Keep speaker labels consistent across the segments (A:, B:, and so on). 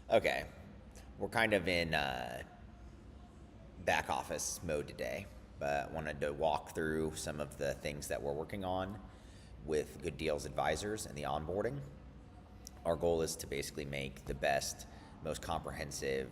A: Okay, we're kind of in back office mode today, but wanted to walk through some of the things that we're working on with Good Deals Advisors and the onboarding. Our goal is to basically make the best, most comprehensive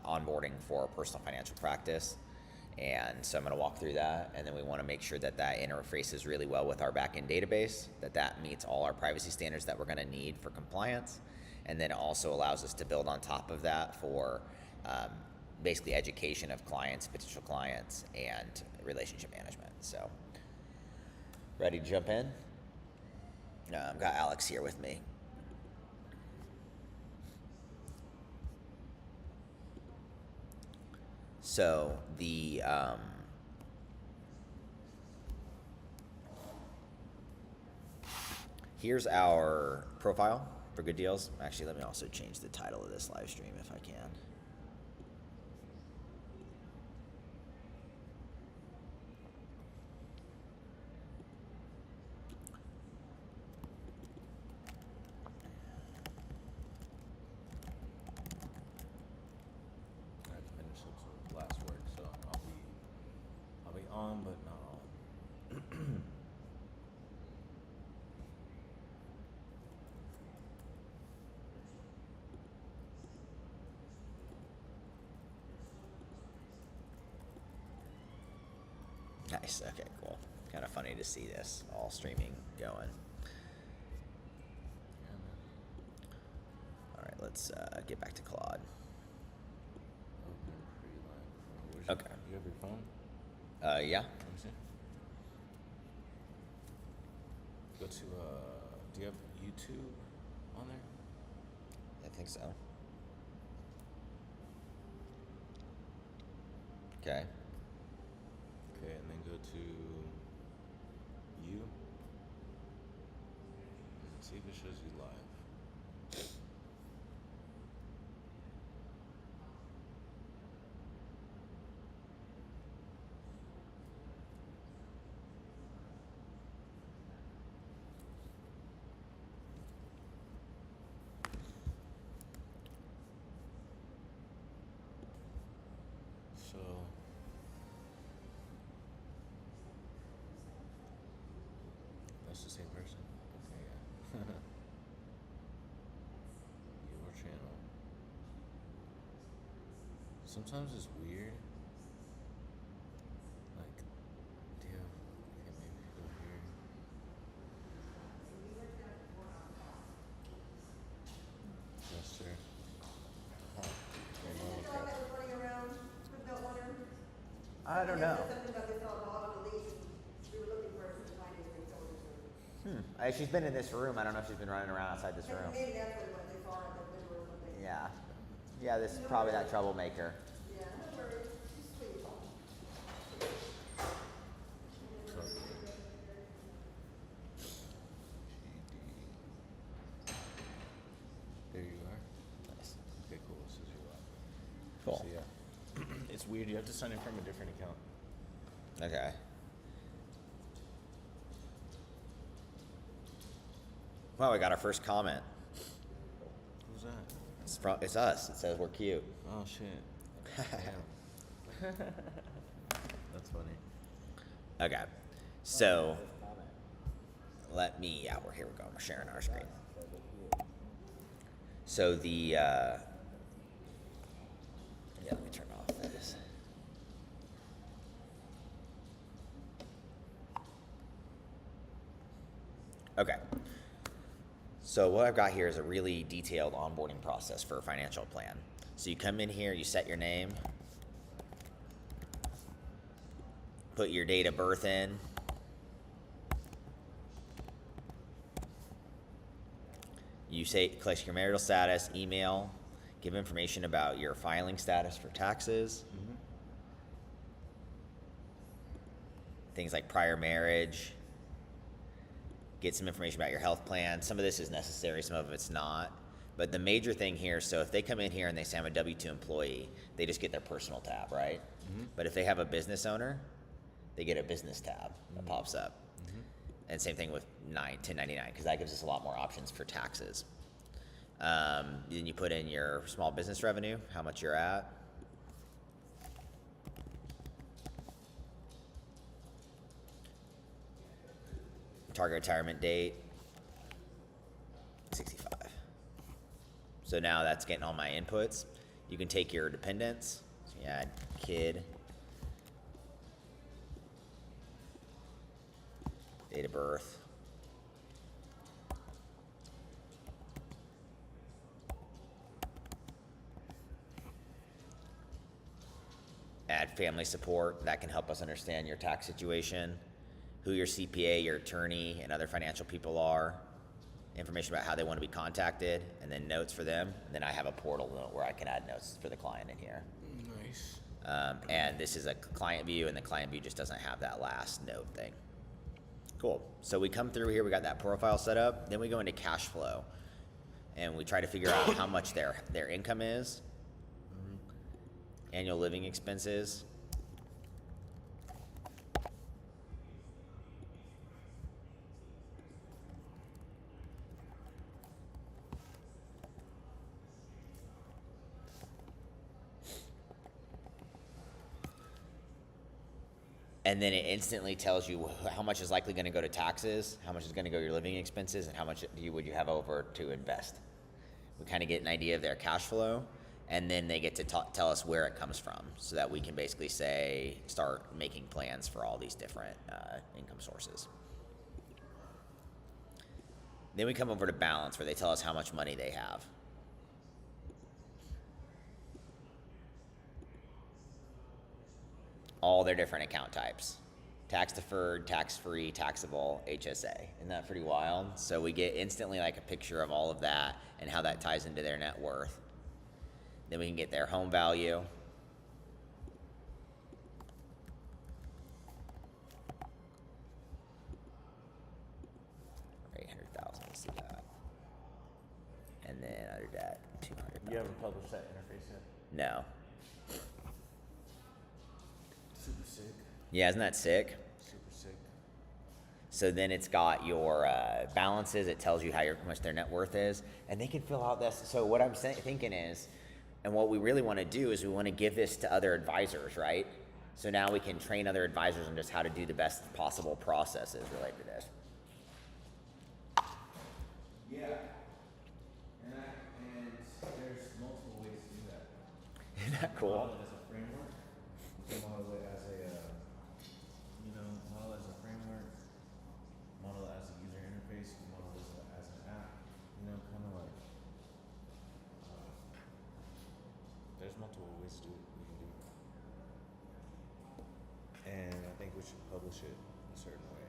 A: onboarding for our personal financial practice. And so I'm going to walk through that, and then we want to make sure that that interfaces really well with our backend database, that meets all our privacy standards that we're going to need for compliance, and then it also allows us to build on top of that for basically education of clients, potential clients, and relationship management. So, ready to jump in? I've got Alex here with me. So here's our profile for Good Deals. Actually, let me also change the title of this live stream if I can.
B: I finished some last work, so I'll be on, but not on.
A: Nice. Okay, cool. Kind of funny to see this all streaming going.
B: Yeah, man.
A: All right, let's get back to Claude.
B: Open pre-live. Where's
A: Okay.
B: You have your phone?
A: Yeah.
B: Let me see. Go to, do you have YouTube on there?
A: I think so. Okay.
B: Okay, and then go to you. And see if it shows you live. So that's the same person? Okay, yeah. Your channel. Sometimes it's weird. Like, do you have, okay, maybe go here. Yes, sir. Huh. Okay, no,
C: Did you
B: okay.
C: that was running around with no owner?
A: I don't know.
C: Something about they saw a dog on a leash and we were looking for some findings and so on.
A: She's been in this room. I don't know if she's been running around outside this room.
C: Maybe that's what it was, they saw her at the window or something.
A: Yeah. Yeah, this is probably that troublemaker.
C: Yeah, no worries, she's sweet.
B: So, there you are.
A: Nice.
B: Okay, cool. This is your live.
A: Cool.
B: So yeah, it's weird. You have to sign in from a different account.
A: Okay. Well, we got our first comment.
B: Who's that?
A: It's us. It says we're cute.
B: Oh shit. Damn. That's funny.
A: Okay. So here we go. We're sharing our screen. So yeah, let me turn off this. Okay. So what I've got here is a really detailed onboarding process for a financial plan. So you come in here, you set your name, put your date of birth in, you click your marital status, email, give information about your filing status for taxes, things like prior marriage, get some information about your health plan. Some of this is necessary, some of it's not. But the major thing here, so if they come in here and they say I'm a W-2 employee, they just get their personal tab, right? But if they have a business owner, they get a business tab that pops up. And same thing with 1099, because that gives us a lot more options for taxes. Then you put in your small business revenue, how much you're at. Target retirement date, 65. So now that's getting all my inputs. You can take your dependents. So you add kid, date of birth, add family support. That can help us understand your tax situation, who your CPA, your attorney, and other financial people are, information about how they want to be contacted, and then notes for them. And then I have a portal note where I can add notes for the client in here.
B: Nice.
A: And this is a client view, and the client view just doesn't have that last note thing. Cool. So we come through here, we got that profile set up, then we go into cash flow, and we try to figure out how much their income is, annual living expenses, and then it instantly tells you how much is likely going to go to taxes, how much is going to go to your living expenses, and how much would you have over to invest. We kind of get an idea of their cash flow, and then they get to tell us where it comes from, so that we can basically start making plans for all these different income sources. Then we come over to balance, where they tell us how much money they have. All their different account types: tax deferred, tax free, taxable, HSA. Isn't that pretty wild? So we get instantly like a picture of all of that and how that ties into their net worth. Then we can get their home value. $800,000, let's see that. And then other debt, $200,000.
B: You haven't published that interface yet?
A: No.
B: Super sick.
A: Yeah, isn't that sick?
B: Super sick.
A: So then it's got your balances. It tells you how much their net worth is, and they can fill out this. So what I'm thinking is, and what we really want to do is we want to give this to other advisors, right? So now we can train other advisors on just how to do the best possible processes related to this.
B: Yeah. And there's multiple ways to do that.
A: Isn't that cool?
B: Model it as a framework. You can model it as model it as a framework. Model it as a user interface. You can model this as an app. Kind of like. There's multiple ways to do it. We can do it. And I think we should publish it a certain way.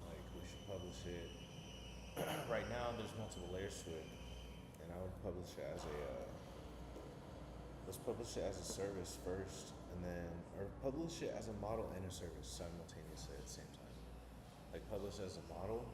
B: Like we should publish it. Right now, there's multiple layers to it, and I would publish it as let's publish it as a service first, or publish it as a model and a service simultaneously at the same time. Like publish as a model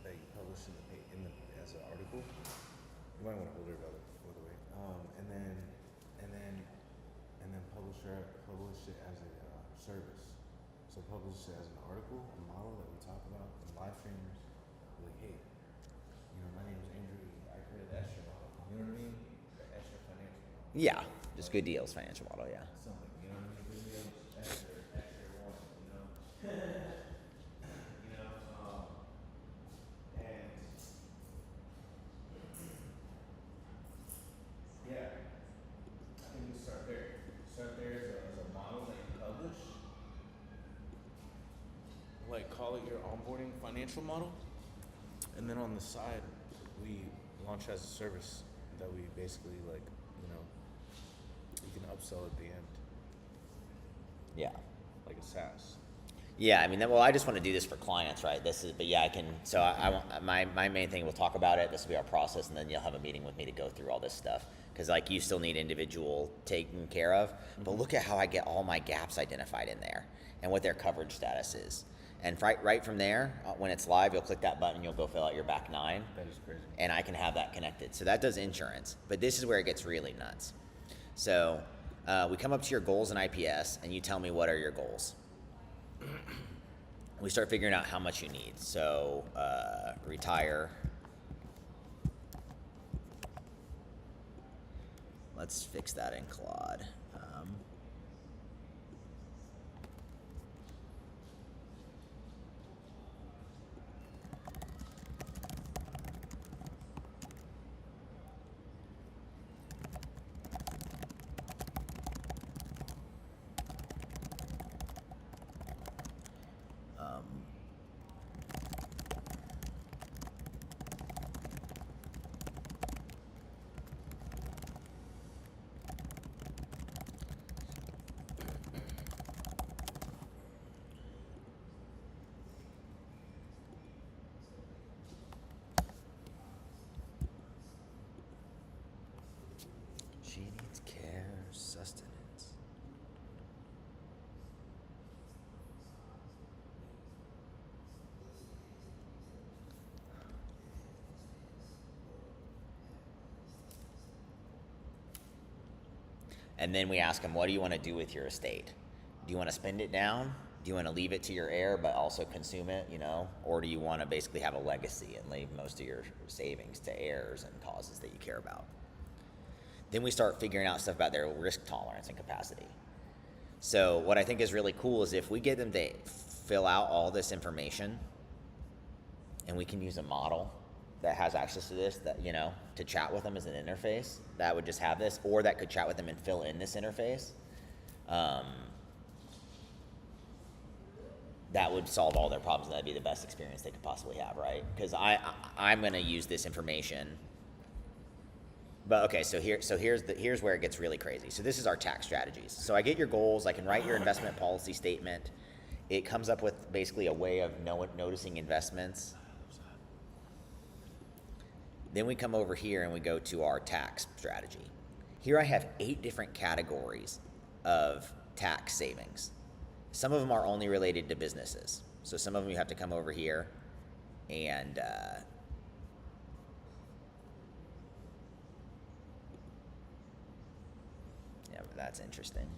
B: that you publish as an article. You might want to hold it by the way, and then publish it as a service. So publish it as an article, a model that we talk about in live streamers. Like, hey, my name is Andrew. I created the Escher model. You know what I mean? The Escher financial model.
A: Yeah, just good deals financial model. Yeah.
B: Something. You know what I mean? Good deals. Escher one. And yeah, I think we start there. Start there as a model that you publish. Like call it your onboarding financial model. And then on the side, we launch as a service that we basically you can upsell at the end,
A: Yeah.
B: like a SaaS.
A: Yeah, I mean, well, I just want to do this for clients, right? But yeah, I can. So I want my main thing. We'll talk about it. This will be our process, and then you'll have a meeting with me to go through all this stuff. Because like you still need individual taken care of. But look at how I get all my gaps identified in there, and what their coverage status is. And right from there, when it's live, you'll click that button, you'll go fill out your back 9.
B: That is crazy.
A: And I can have that connected. So that does insurance. But this is where it gets really nuts. So we come up to your goals in IPS, and you tell me what are your goals. We start figuring out how much you need. So retire let's fix that in Claude. Um, She needs care, sustenance. And then we ask them, what do you want to do with your estate? Do you want to spend it down? Do you want to leave it to your heir but also consume it, you know? Or do you want to basically have a legacy and leave most of your savings to heirs and causes that you care about? Then we start figuring out stuff about their risk tolerance and capacity. So what I think is really cool is if we get them to fill out all this information, and we can use a model that has access to this, that, you know, to chat with them as an interface, that would just have this, or that could chat with them and fill in this interface. That would solve all their problems, and that'd be the best experience they could possibly have, right? Because I'm going to use this information. But okay, so here's where it gets really crazy. So this is our tax strategies. So I get your goals. I can write your investment policy statement. It comes up with basically a way of noticing investments. Then we come over here and we go to our tax strategy. Here I have 8 different categories of tax savings. Some of them are only related to businesses. So some of them you have to come over here and yeah, but that's interesting.